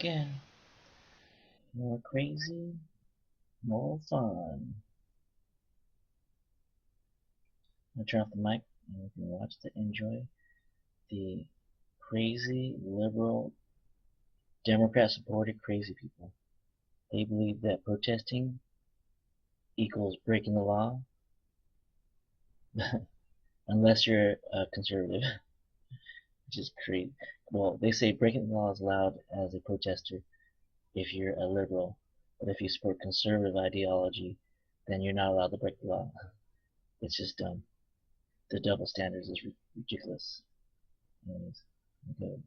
again. More crazy, more fun. I'll turn off the mic and you can watch to enjoy the crazy, liberal, Democrat-supported crazy people. They believe that protesting equals breaking the law, unless you're a conservative, which is crazy. Well, they say breaking the law is allowed as a protester if you're a liberal, but if you support conservative ideology, then you're not allowed to break the law. It's just dumb. The double standards is ridiculous. Anyways, good.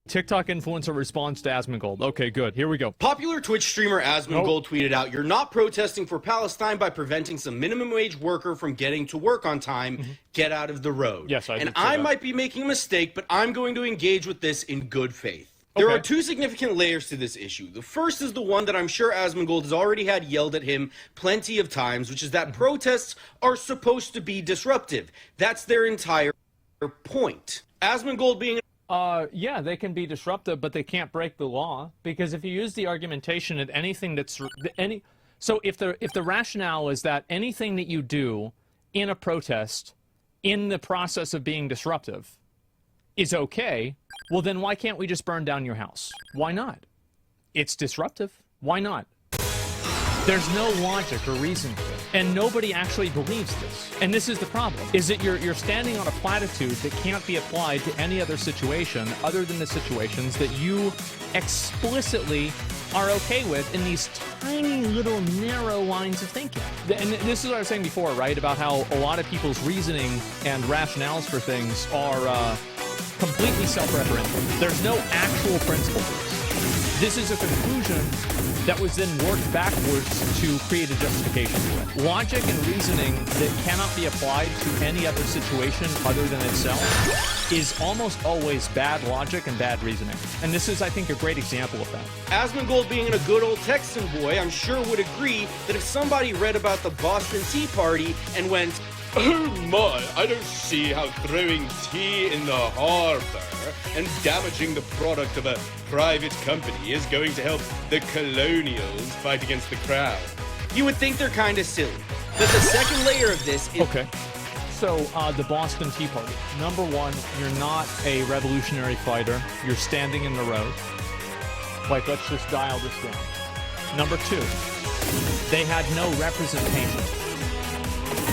TikTok influencer responds to Asmongold. Okay, good. Here we go. Popular Twitch streamer Asmongold tweeted out, "You're not protesting for Palestine by preventing some minimum wage worker from getting to work on time. Get out of the road." Yes, I did And say I that. might be making a mistake, but I'm going to engage with this in good faith. There Okay. are two significant layers to this issue. The first is the one that I'm sure Asmongold has already had yelled at him plenty of times, which is that protests are supposed to be disruptive. That's their entire point. Asmongold being Yeah, they can be disruptive, but they can't break the law, because if you use the argumentation at anything that's so if the rationale is that anything that you do in a protest in the process of being disruptive is okay, well then why can't we just burn down your house? Why not? It's disruptive. Why not? There's no logic or reason to it. And nobody actually believes this. And this is the problem, is that you're standing on a platitude that can't be applied to any other situation other than the situations that you explicitly are okay with in these tiny little narrow lines of thinking. And this is what I was saying before, right, about how a lot of people's reasoning and rationales for things are completely self-referential. There's no actual principle to this. This is a conclusion that was then worked backwards to create a justification for it. Logic and reasoning that cannot be applied to any other situation other than itself is almost always bad logic and bad reasoning. And this is, I think, a great example of that. Asmongold being a good old Texan boy, I'm sure would agree that if somebody read about the Boston Tea Party and went, "Oh my, I don't see how throwing tea in the harbor and damaging the product of a private company is going to help the colonials fight against the crown," you would think they're kind of silly. But the second layer of this is... Okay. So, the Boston Tea Party. Number one, you're not a revolutionary fighter. You're standing in the road. Like, let's just dial this down. Number two, they had no representation.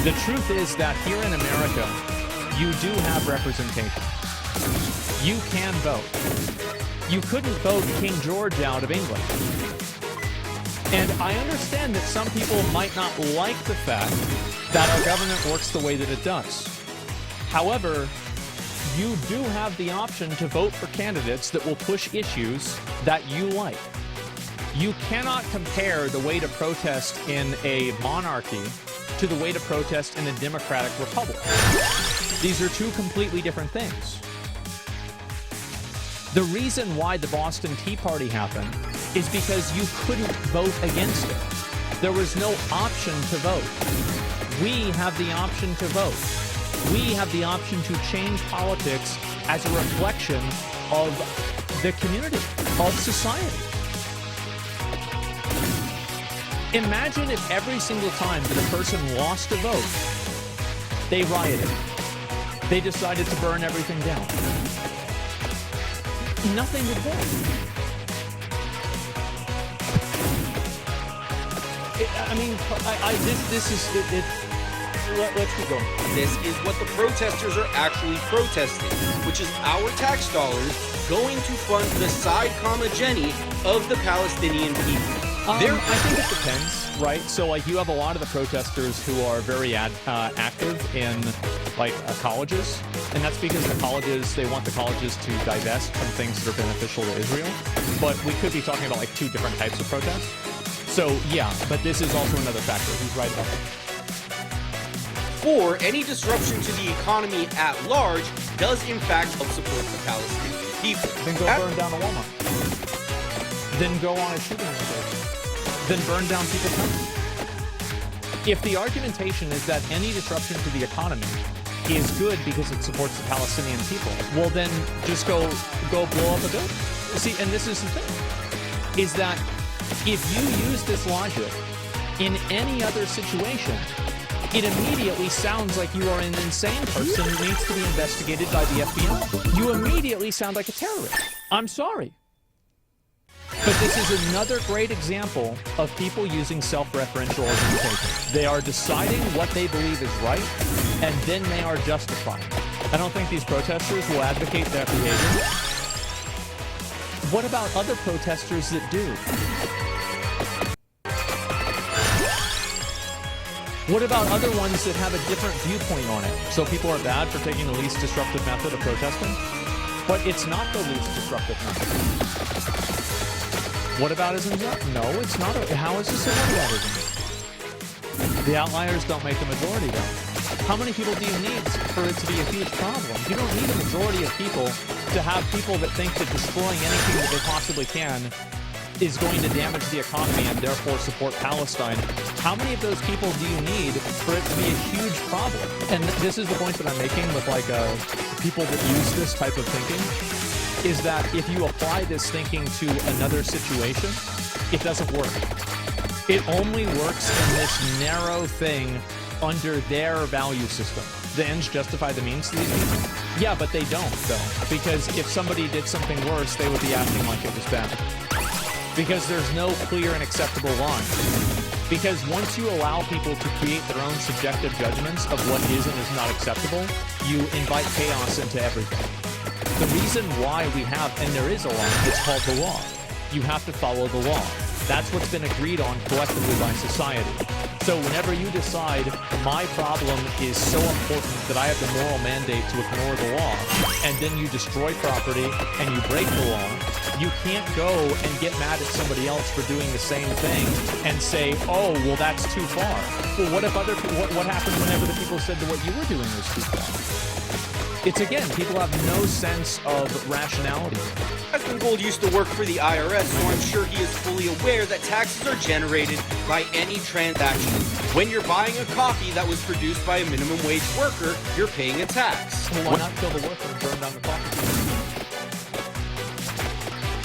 The truth is that here in America, you do have representation. You can vote. You couldn't vote King George out of England. And I understand that some people might not like the fact that our government works the way that it does. However, you do have the option to vote for candidates that will push issues that you like. You cannot compare the way to protest in a monarchy to the way to protest in a democratic republic. These are two completely different things. The reason why the Boston Tea Party happened is because you couldn't vote against it. There was no option to vote. We have the option to vote. We have the option to change politics as a reflection of the community, of society. Imagine if every single time that a person lost a vote, they rioted. They decided to burn everything down. Nothing would work. Let's keep going. This is what the protesters are actually protesting, which is our tax dollars going to fund the side comma Jenny of the Palestinian people. I think it depends, right? So, like, you have a lot of the protesters who are very active in, like, colleges, and that's because the colleges, they want the colleges to divest from things that are beneficial to Israel. But we could be talking about, like, two different types of protests. So, yeah, but this is also another factor. He's right about that. For any disruption to the economy at large does in fact help support the Palestinian people. Then go burn down a Walmart. Then go on a shooting range. Then burn down people's homes. If the argumentation is that any disruption to the economy is good because it supports the Palestinian people, well then just go blow up a building. see, and this is the thing, is that if you use this logic in any other situation, it immediately sounds like you are an insane person who needs to be investigated by the FBI. You immediately sound like a terrorist. I'm sorry. But this is another great example of people using self-referential argumentation. They are deciding what they believe is right, and then they are justifying it. I don't think these protesters will advocate that behavior. What about other protesters that do? What about other ones that have a different viewpoint on it? So people are bad for taking the least disruptive method of protesting? But it's not the least disruptive method. What about ism? No, it's not. How is this a whataboutism? The outliers don't make the majority, though. How many people do you need for it to be a huge problem? You don't need a majority of people to have people that think that destroying anything that they possibly can is going to damage the economy and therefore support Palestine. How many of those people do you need for it to be a huge problem? And this is the point that I'm making with people that use this type of thinking, is that if you apply this thinking to another situation, it doesn't work. It only works in this narrow thing under their value system. The ends justify the means to these people? Yeah, but they don't, though. Because if somebody did something worse, they would be acting like it was bad. Because there's no clear and acceptable line. Because once you allow people to create their own subjective judgments of what is and is not acceptable, you invite chaos into everything. The reason why we have, and there is a law, it's called the law. You have to follow the law. That's what's been agreed on collectively by society. So whenever you decide my problem is so important that I have the moral mandate to ignore the law, and then you destroy property and you break the law, you can't go and get mad at somebody else for doing the same thing and say, oh, well, that's too far. Well, what if what happened whenever the people said that what you were doing was too far? It's, again, people have no sense of rationality. Gold used to work for the IRS, so I'm sure he is fully aware that taxes are generated by any transaction. When you're buying a coffee that was produced by a minimum wage worker, you're paying a tax. Well, why not kill the worker and burn down the coffee?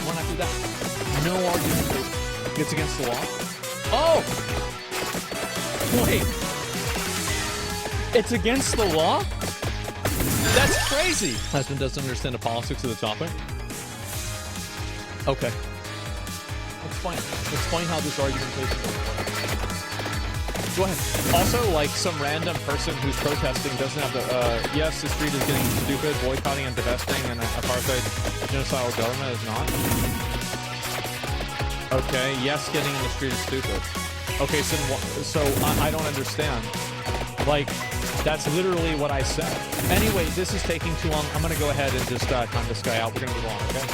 Why not do that? No argument. It's against the law. Oh! Wait. It's against the law? That's crazy! Husband doesn't understand the politics of the topic. Okay. Explain how this argumentation works. Go ahead. Also, like, some random person who's protesting doesn't have the, yes, the street is getting stupid, boycotting and divesting, and apartheid genocidal government is not. Okay, yes, getting in the street is stupid. Okay, so I don't understand. Like, that's literally what I said. Anyway, this is taking too long. I'm going to go ahead and just time this guy out. We're going to move on, okay?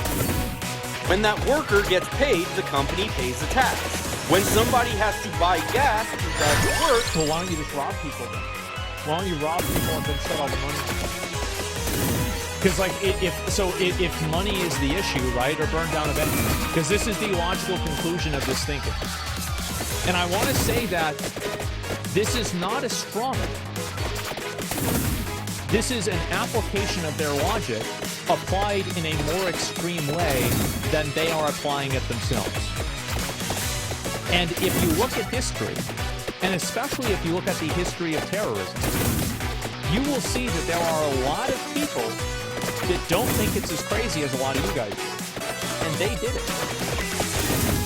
When that worker gets paid, the company pays a tax. When somebody has to buy gas to drive to work... Well, why don't you just rob people then? Why don't you rob people and then set all the money? Because, like, if money is the issue, right, or burn down a bank, because this is the logical conclusion of this thinking. And I want to say that this is not a straw man. This is an application of their logic applied in a more extreme way than they are applying it themselves. And if you look at history, and especially if you look at the history of terrorism, you will see that there are a lot of people that don't think it's as crazy as a lot of you guys do. And they did it.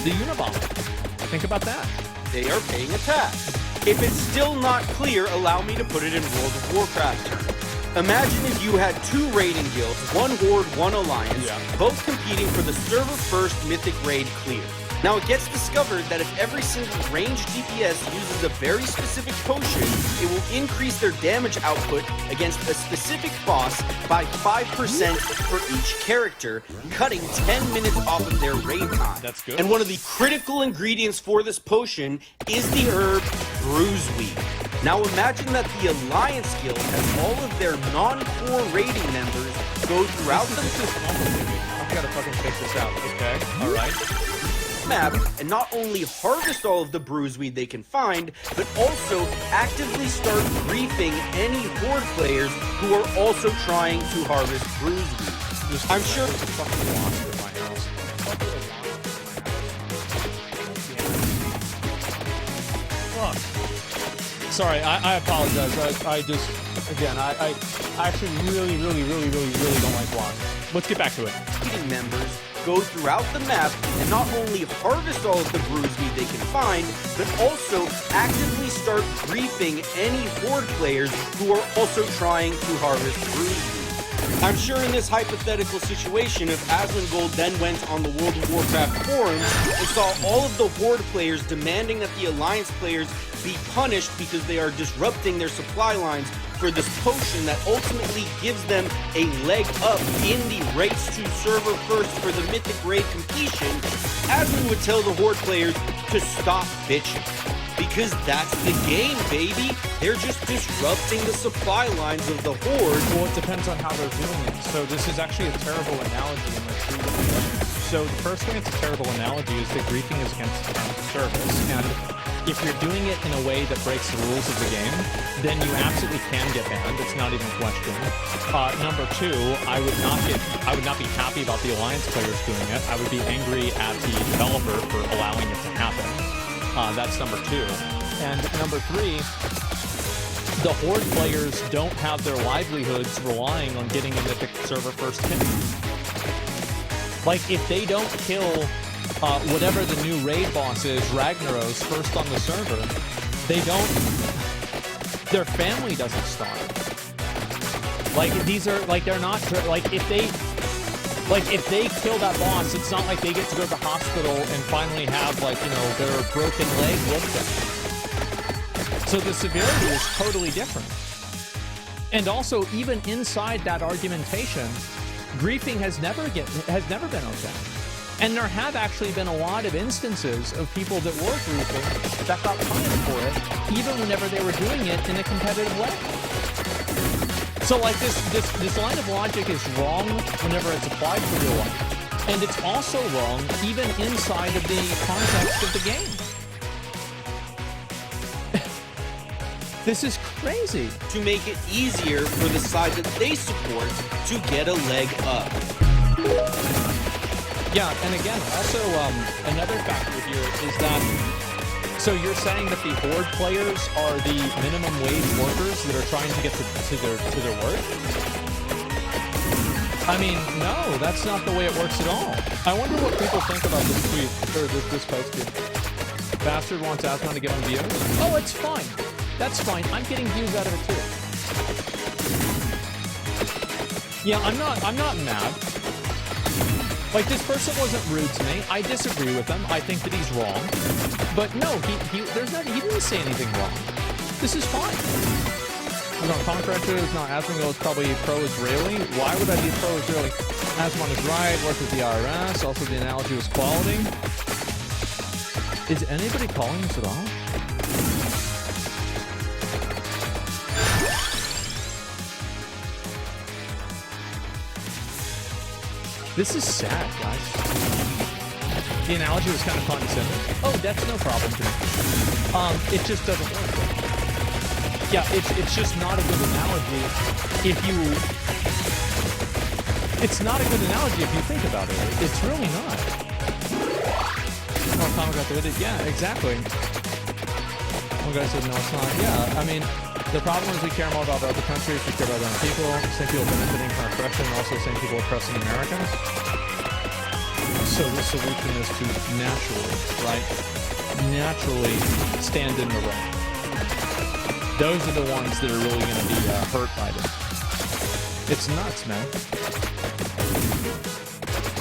The Unabomber. Think about that. They are paying a tax. If it's still not clear, allow me to put it in World of Warcraft terms. Imagine if you had two raiding guilds, one horde, one alliance, both competing for the server-first mythic raid clear. Now it gets discovered that if every single ranged DPS uses a very specific potion, it will increase their damage output against a specific boss by 5% for each character, cutting 10 minutes off of their raid time. That's good. And one of the critical ingredients for this potion is the herb Bruiseweed. Now imagine that the Alliance Guild has all of their non-core raiding members go throughout the I've got to fucking take this out. Okay. Alright. map and not only harvest all of the Bruiseweed they can find, but also actively start griefing any Horde players who are also trying to harvest Bruiseweed. I'm sure it's a fucking monster in my house. Sorry, I apologize. I just, again, I actually really don't like blocks. Let's get back to it. Members go throughout the map and not only harvest all of the bruise meat they can find, but also actively start griefing any Horde players who are also trying to harvest bruise meat. I'm sure in this hypothetical situation, if Asmongold then went on the World of Warcraft forums and saw all of the Horde players demanding that the Alliance players be punished because they are disrupting their supply lines for this potion that ultimately gives them a leg up in the race to server first for the Mythic Raid completion, Asmon would tell the Horde players to stop bitching. Because that's the game, baby. They're just disrupting the supply lines of the Horde. Well, it depends on how they're doing it. So this is actually a terrible analogy in my true definition. So the first thing it's a terrible analogy is that griefing is against service. And if you're doing it in a way that breaks the rules of the game, then you absolutely can get banned. It's not even a question. Number two, I would not be happy about the Alliance players doing it. I would be angry at the developer for allowing it to happen. That's number two. And number three, the Horde players don't have their livelihoods relying on getting a Mythic server first hit. Like, if they don't kill whatever the new raid boss is, Ragnaros, first on the server, they don't... Their family doesn't starve. Like, these are... Like, they're not... Like, if they... Like, if they kill that boss, it's not like they get to go to the hospital and finally have, like, you know, their broken leg looked at. So the severity is totally different. And also, even inside that argumentation, griefing has never been okay. And there have actually been a lot of instances of people that were griefing that got punished for it, even whenever they were doing it in a competitive way. So, like, this line of logic is wrong whenever it's applied to real life. And it's also wrong even inside of the context of the game. This is crazy. To make it easier for the side that they support to get a leg up. Yeah, and again, also, another factor here is that... So you're saying that the Horde players are the minimum wage workers that are trying to get to their work? I mean, no, that's not the way it works at all. I wonder what people think about this tweet, or this post here. Bastard wants Asmon to get on views? Oh, it's fine. That's fine. I'm getting views out of it too. Yeah, I'm not mad. Like, this person wasn't rude to me. I disagree with him. I think that he's wrong. But no, he didn't say anything wrong. This is fine. No, Concrete is not Asmongold is probably pro-Israeli. Why would I be pro-Israeli? Asmon is right, worked with the IRS. Also, the analogy was quality. Is anybody calling this at all? This is sad, guys. The analogy was kind of condescending. Oh, that's no problem to me. It just doesn't work. Yeah, it's just not a good analogy if you... It's not a good analogy if you think about it. It's really not. Oh, Comic got the yeah, exactly. One guy said, no, it's not. Yeah, I mean... The problem is we care more about other countries, we care about other people, same people benefiting from oppression, also same people oppressing Americans. So the solution is to naturally stand in the right. Those are the ones that are really going to be hurt by this. It's nuts, man.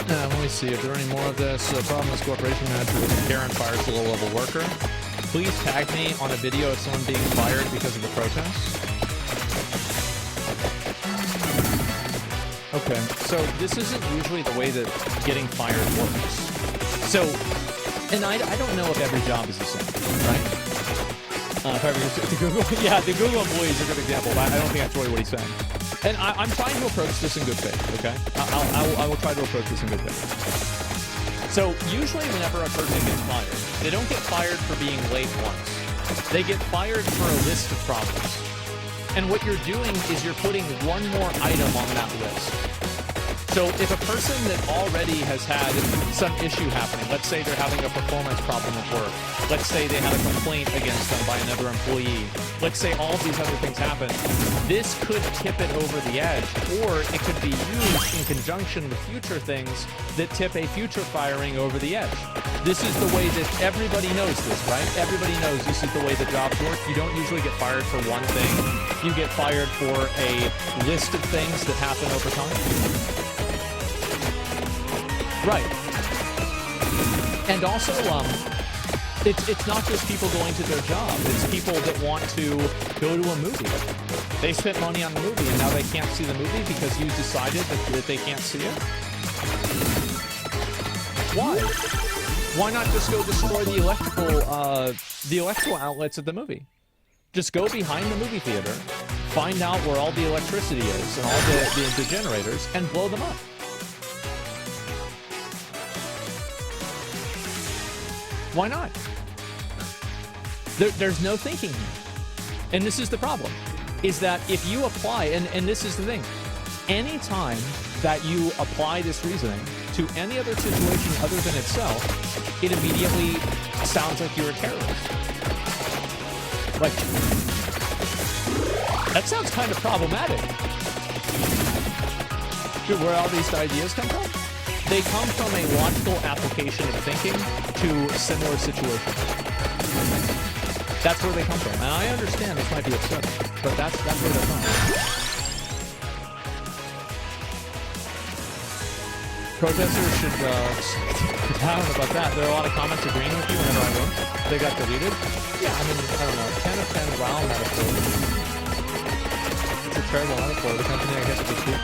Let me see, if there are any more of this. The problem is corporation manager with Karen fires a low-level worker. Please tag me on a video of someone being fired because of the protests. Okay, so this isn't usually the way that getting fired works. So, and I don't know if every job is the same, right? The Google employees are a good example, but I don't think that's really what he's saying. And I'm trying to approach this in good faith, okay? I will try to approach this in good faith. So, usually whenever a person gets fired, they don't get fired for being late once. They get fired for a list of problems. And what you're doing is you're putting one more item on that list. So if a person that already has had some issue happening, let's say they're having a performance problem at work, let's say they had a complaint against them by another employee, let's say all of these other things happen, this could tip it over the edge, or it could be used in conjunction with future things that tip a future firing over the edge. This is the way that everybody knows this, right? Everybody knows this is the way the jobs work. You don't usually get fired for one thing. You get fired for a list of things that happen over time. Right. And also, it's not just people going to their job. It's people that want to go to a movie. They spent money on the movie, and now they can't see the movie because you decided that they can't see it? Why? Why not just go destroy the electrical outlets of the movie? Just go behind the movie theater, find out where all the electricity is and all the generators, and blow them up. Why not? There's no thinking here. And this is the problem, is that if you apply, and this is the thing, anytime that you apply this reasoning to any other situation other than itself, it immediately sounds like you're a terrorist. Like, that sounds kind of problematic. Dude, where all these ideas come from? They come from a logical application of thinking to similar situations. That's where they come from. And I understand this might be absurd, but that's where they're from. Protesters should, I don't know about that. There are a lot of comments agreeing with you whenever I win. They got deleted. Yeah, I mean, I don't know. 10 of 10 WoW metaphor. It's a terrible metaphor. The company, I guess, is cheap.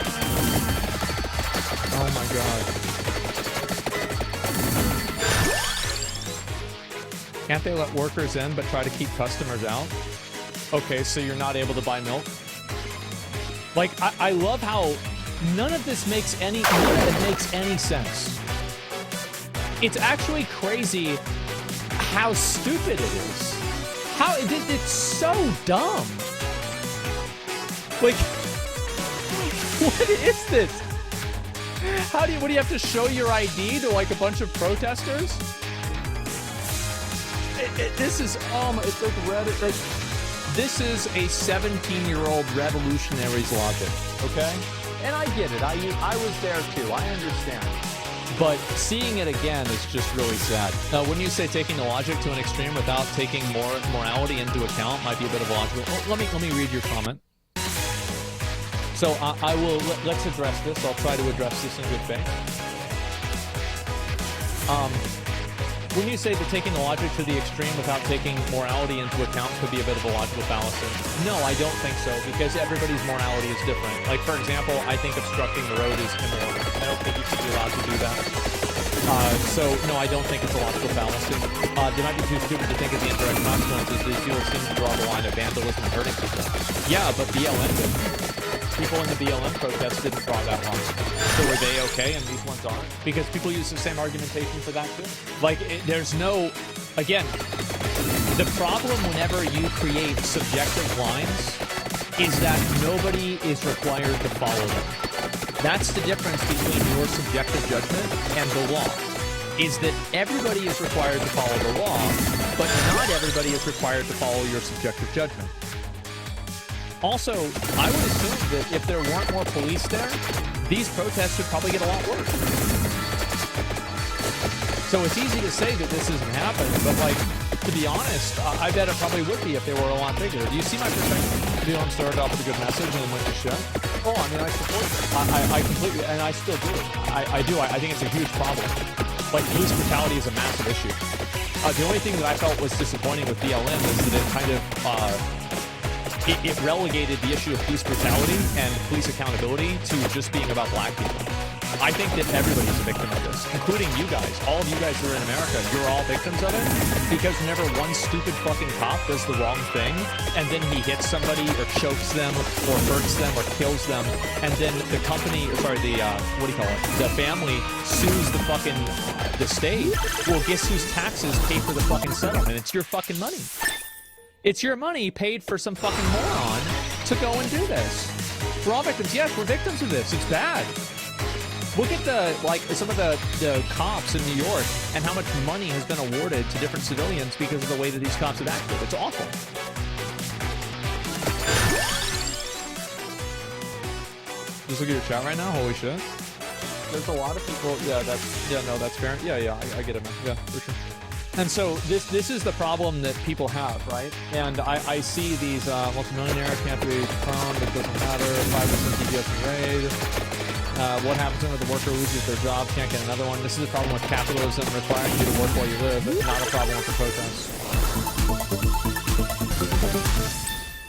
Oh my god. Can't they let workers in but try to keep customers out? Okay, so you're not able to buy milk? Like, I love how none of it makes any sense. It's actually crazy how stupid it is. It's so dumb. Like, what is this? What do you have to show your ID to like a bunch of protesters? This is, it's like Reddit, like, this is a 17-year-old revolutionary's logic, okay? And I get it, I was there too, I understand. But seeing it again is just really sad. Now, wouldn't you say taking the logic to an extreme without taking morality into account might be a bit of a logical... Well, let me read your comment. So I will, let's address this. I'll try to address this in good faith. When you say that taking the logic to the extreme without taking morality into account could be a bit of a logical fallacy, no, I don't think so, because everybody's morality is different. Like, for example, I think obstructing the road is immoral. I don't think you should be allowed to do that. So, no, I don't think it's a logical fallacy. They might be too stupid to think of the indirect consequences. These people seem to draw the line of vandalism and hurting people. Yeah, but BLM did. People in the BLM protest didn't draw that line. So were they okay and these ones aren't? Because people use the same argumentation for that too. Like, there's no... Again, the problem whenever you create subjective lines is that nobody is required to follow them. That's the difference between your subjective judgment and the law, is that everybody is required to follow the law, but not everybody is required to follow your subjective judgment. Also, I would assume that if there weren't more police there, these protests would probably get a lot worse. So it's easy to say that this isn't happening, but like, to be honest, I bet it probably would be if they were a lot bigger. Do you see my perspective? BLM started off with a good message and then went to shit. Oh, I mean, I support it. I completely, and I still do. I do. I think it's a huge problem. Like, police brutality is a massive issue. The only thing that I felt was disappointing with BLM is that it kind of, it relegated the issue of police brutality and police accountability to just being about black people. I think that everybody's a victim of this, including you guys. All of you guys who are in America, you're all victims of it, because whenever one stupid fucking cop does the wrong thing, and then he hits somebody or chokes them or hurts them or kills them, and then the company, or sorry, the family sues the state, well, guess whose taxes pay for the fucking settlement? It's your fucking money. It's your money paid for some fucking moron to go and do this. We're all victims. Yes, we're victims of this. It's bad. Look at some of the cops in New York and how much money has been awarded to different civilians because of the way that these cops have acted. It's awful. Just look at your chat right now. Holy shit. There's a lot of people. Yeah, that's fair. Yeah, I get it, man. Yeah, for sure. And so this is the problem that people have, right? And I see these multimillionaire can't be found, it doesn't matter, 5% DPS raid. What happens when the worker loses their job, can't get another one? This is a problem with capitalism requiring you to work while you live, but not a problem with the protests.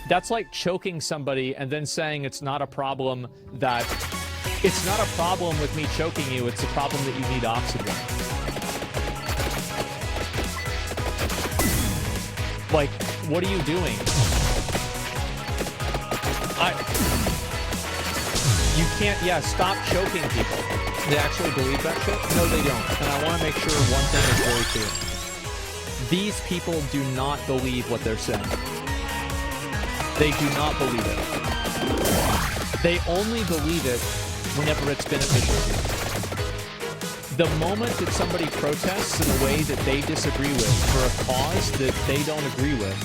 That's like choking somebody and then saying it's not a problem that... It's not a problem with me choking you, it's a problem that you need oxygen. Like, what are you doing? You can't, stop choking people. They actually believe that shit? No, they don't. And I want to make sure one thing is very clear. These people do not believe what they're saying. They do not believe it. They only believe it whenever it's beneficial to you. The moment that somebody protests in a way that they disagree with for a cause that they don't agree with,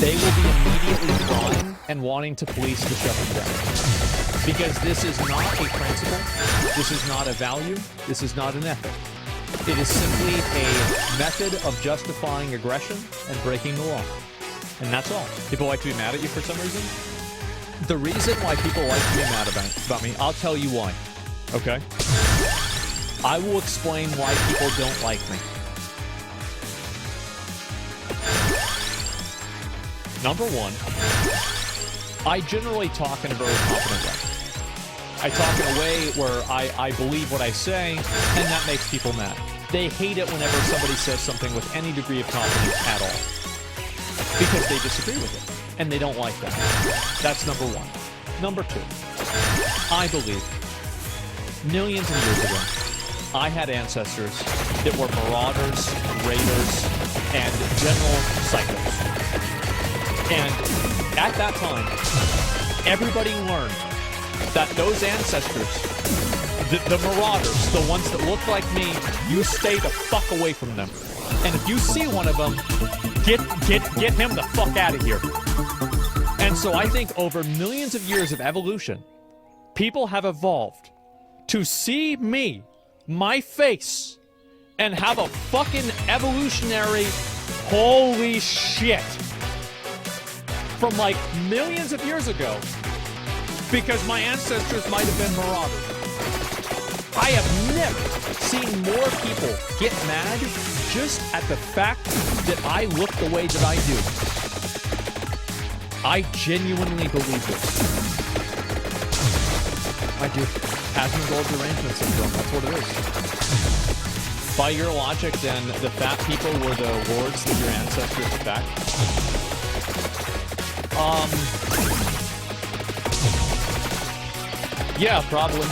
they will be immediately crying and wanting to police to shut them down. Because this is not a principle, this is not a value, this is not an ethic. It is simply a method of justifying aggression and breaking the law. And that's all. People like to be mad at you for some reason. The reason why people like to be mad about me, I'll tell you why. Okay? I will explain why people don't like me. Number one, I generally talk in a very confident way. I talk in a way where I believe what I say, and that makes people mad. They hate it whenever somebody says something with any degree of confidence at all. Because they disagree with it, and they don't like that. That's number one. Number two, I believe millions of years ago, I had ancestors that were marauders, raiders, and general psychos. And at that time, everybody learned that those ancestors, the marauders, the ones that look like me, you stay the fuck away from them. And if you see one of them, get him the fuck out of here. And so I think over millions of years of evolution, people have evolved to see me, my face, and have a fucking evolutionary holy shit from like millions of years ago, because my ancestors might have been marauders. I have never seen more people get mad just at the fact that I look the way that I do. I genuinely believe this. I do. Asmongold derangement syndrome, that's what it is. By your logic, then, the fat people were the lords that your ancestors attacked? Yeah, probably.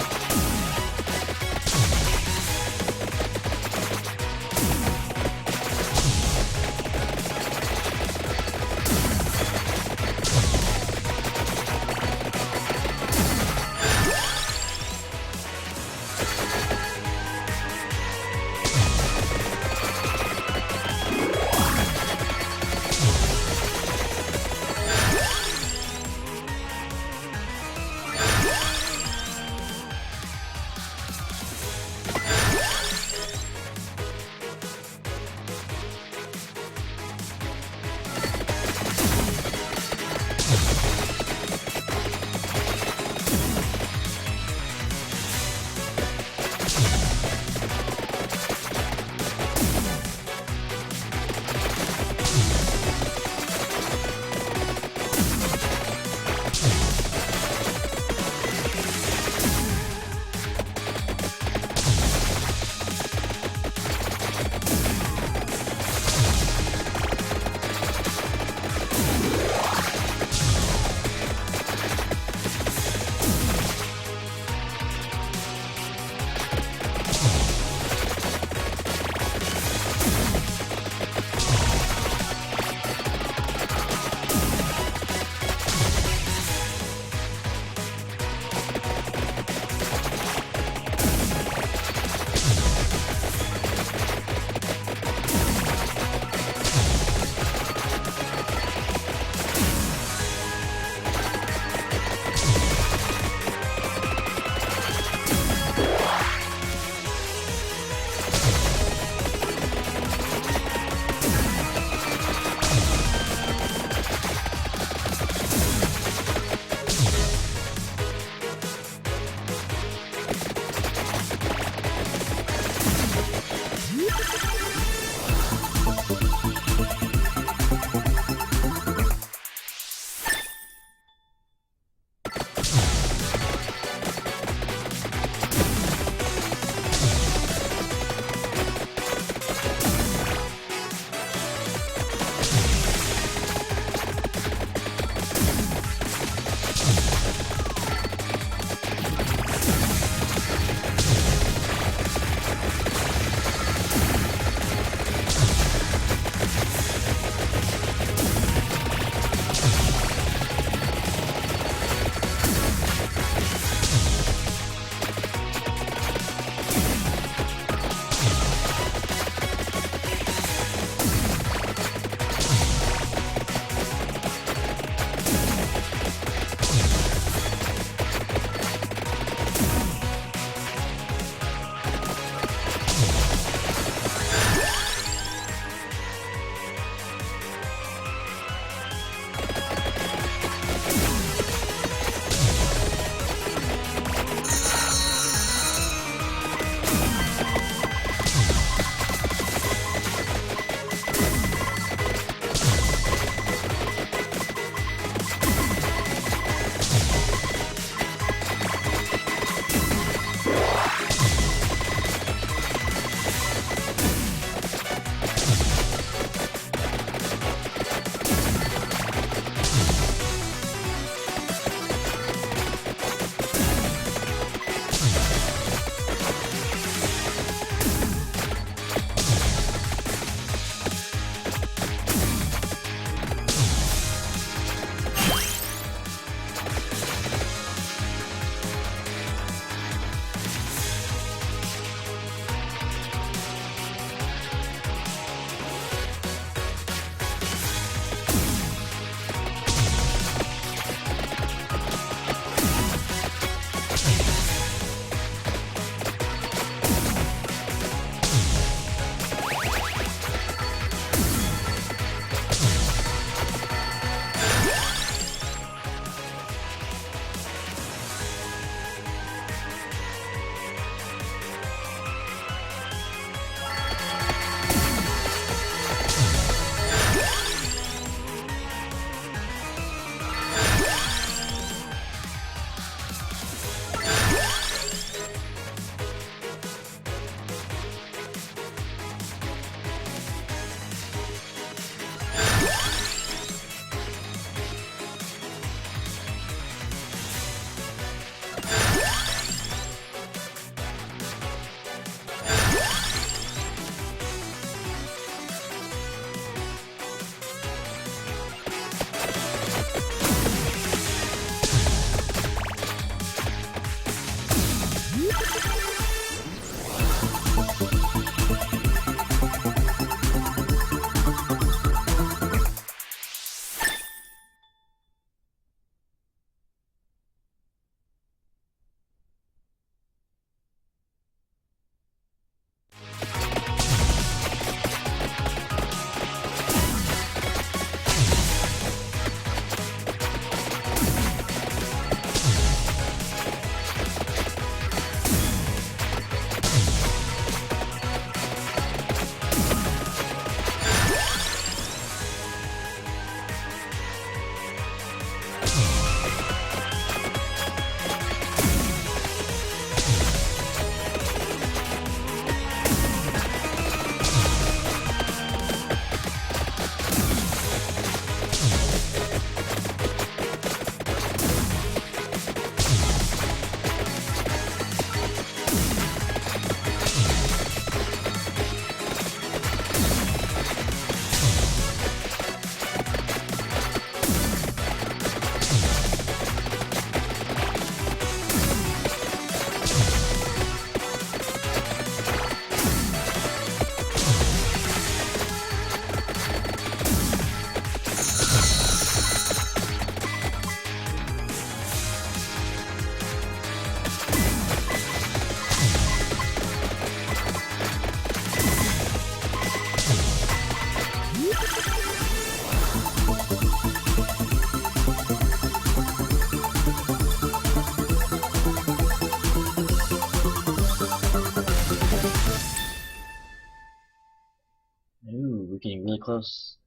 getting really close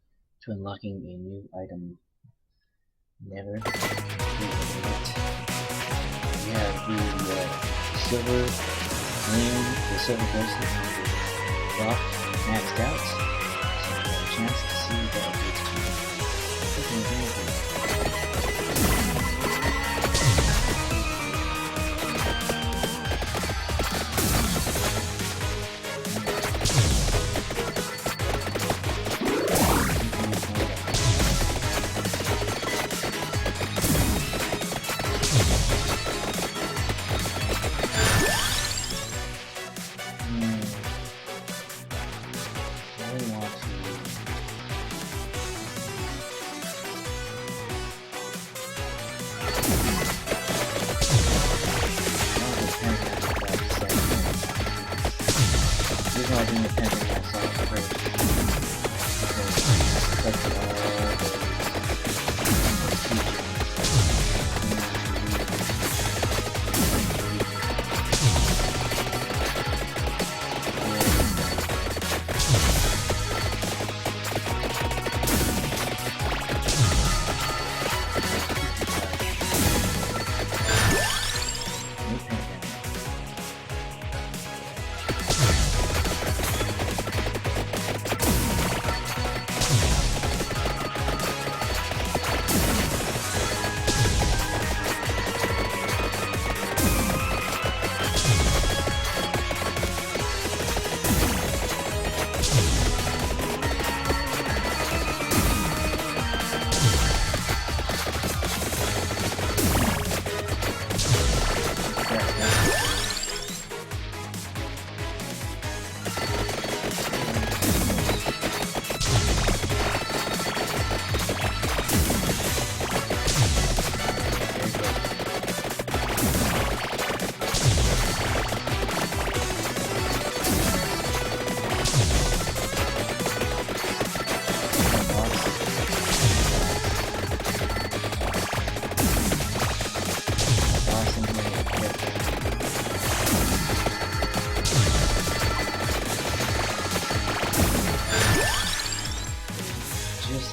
to unlocking a new item. Never. We have the silver ring, the silver bracelet, rock maxed out. So we have a chance to see that it's taking advantage.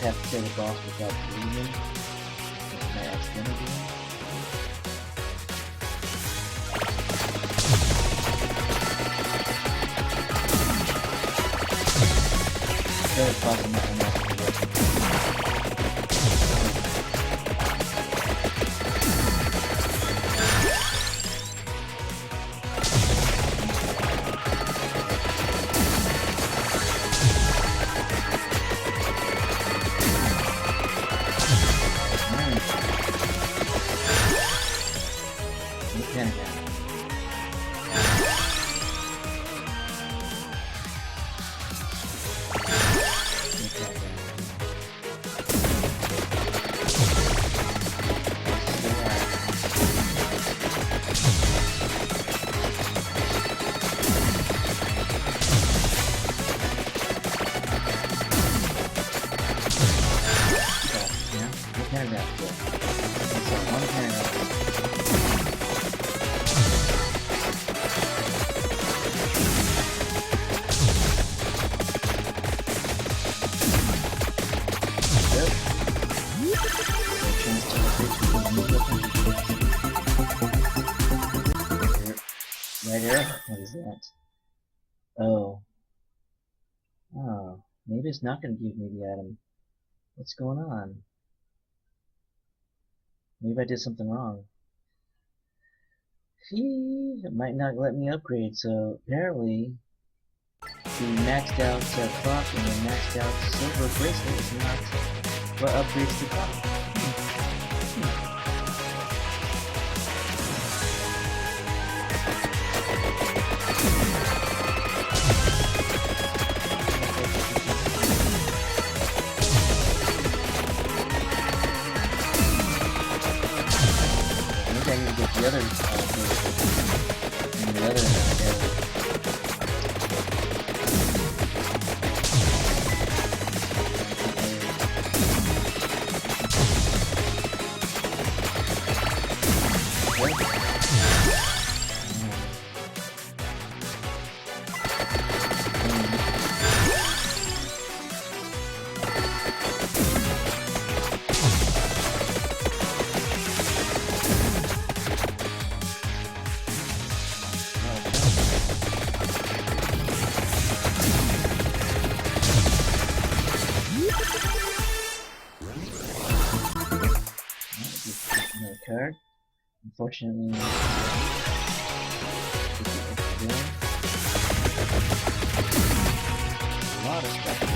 Have to kill the boss without bleeding. That's my accident. Kill the boss and not enough. Right arrow? What is that? Oh. Oh. Maybe it's not going to give me the item. What's going on? Maybe I did something wrong. It might not let me upgrade, so apparently the maxed out clock and the maxed out silver bracelet is not what upgrades the clock. I need to get the other and the other Unfortunately, a lot of stuff.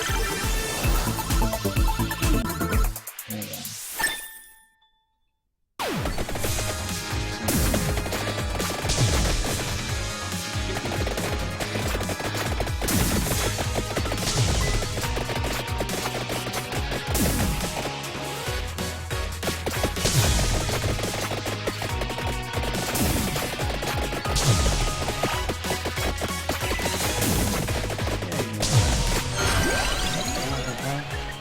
There we go. There you go.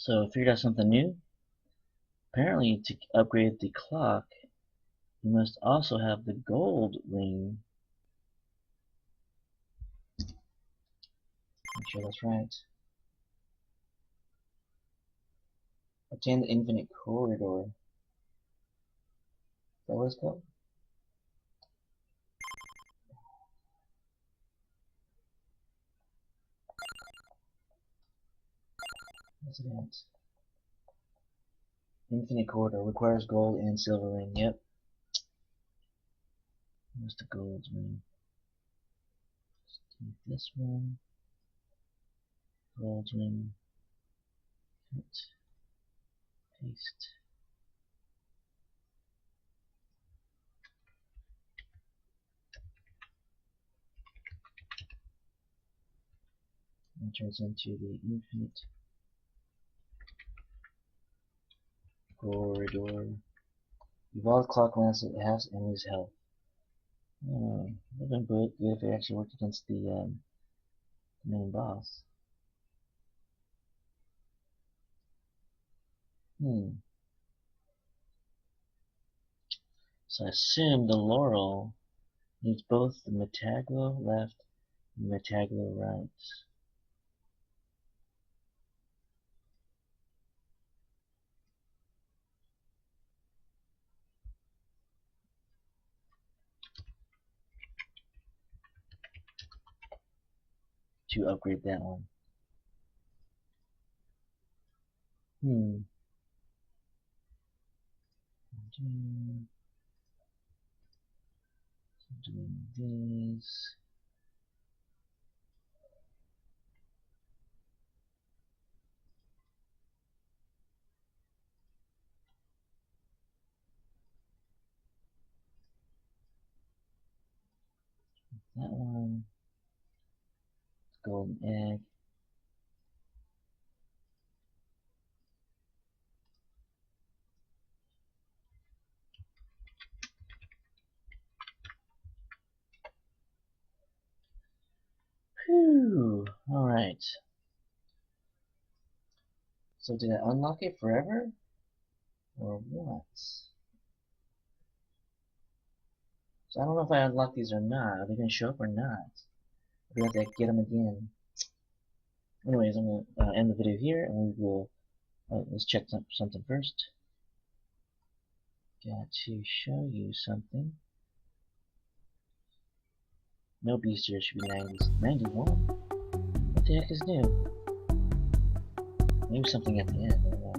So figured out something new. Apparently, to upgrade the clock, you must also have the gold ring. Make sure that's right. Obtain the infinite corridor. Is that what it's called? What's it at? Infinite corridor requires gold and silver ring. Yep. Where's the gold ring? Let's take this one. Gold ring. Cut. Paste. And turns into the infinite corridor. Evolve clock lands it has enemy's health. Oh, would have been good if it actually worked against the main boss. So I assume the Laurel needs both the Metaglo left and Metaglo right. To upgrade that one. Doing this. That one. Golden egg. Whew. Alright. So did I unlock it forever? Or what? So I don't know if I unlock these or not. Are they going to show up or not? We have to get them again. Anyways, I'm going to end the video here, and we will, let's check something first. Got to show you something. No beaster should be 90s. 91? What the heck is new? Maybe something at the end, I don't know.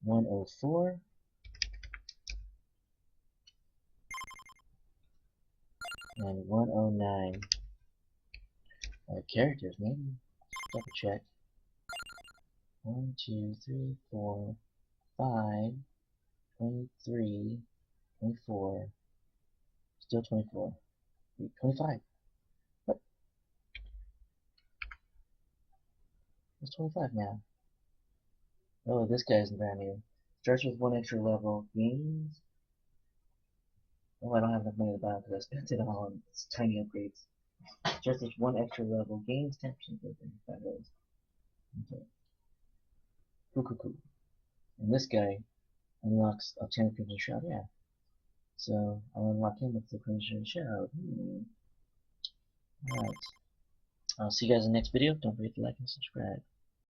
104. And 109. Characters, maybe. Double check. 1, 2, 3, 4, 5, 23, 24. Still 24. Wait, 25. What? It's 25 now. Oh, this guy isn't brand new. Starts with 1 extra level. Gains. Oh, I don't have enough money to buy it because I spent it all on tiny upgrades. Starts with 1 extra level. Gains 10% open. That goes. Okay. Cool. And this guy unlocks a 10 Crimson Shroud. Yeah. So I'll unlock him with the Crimson Shroud. Alright. I'll see you guys in the next video. Don't forget to like and subscribe.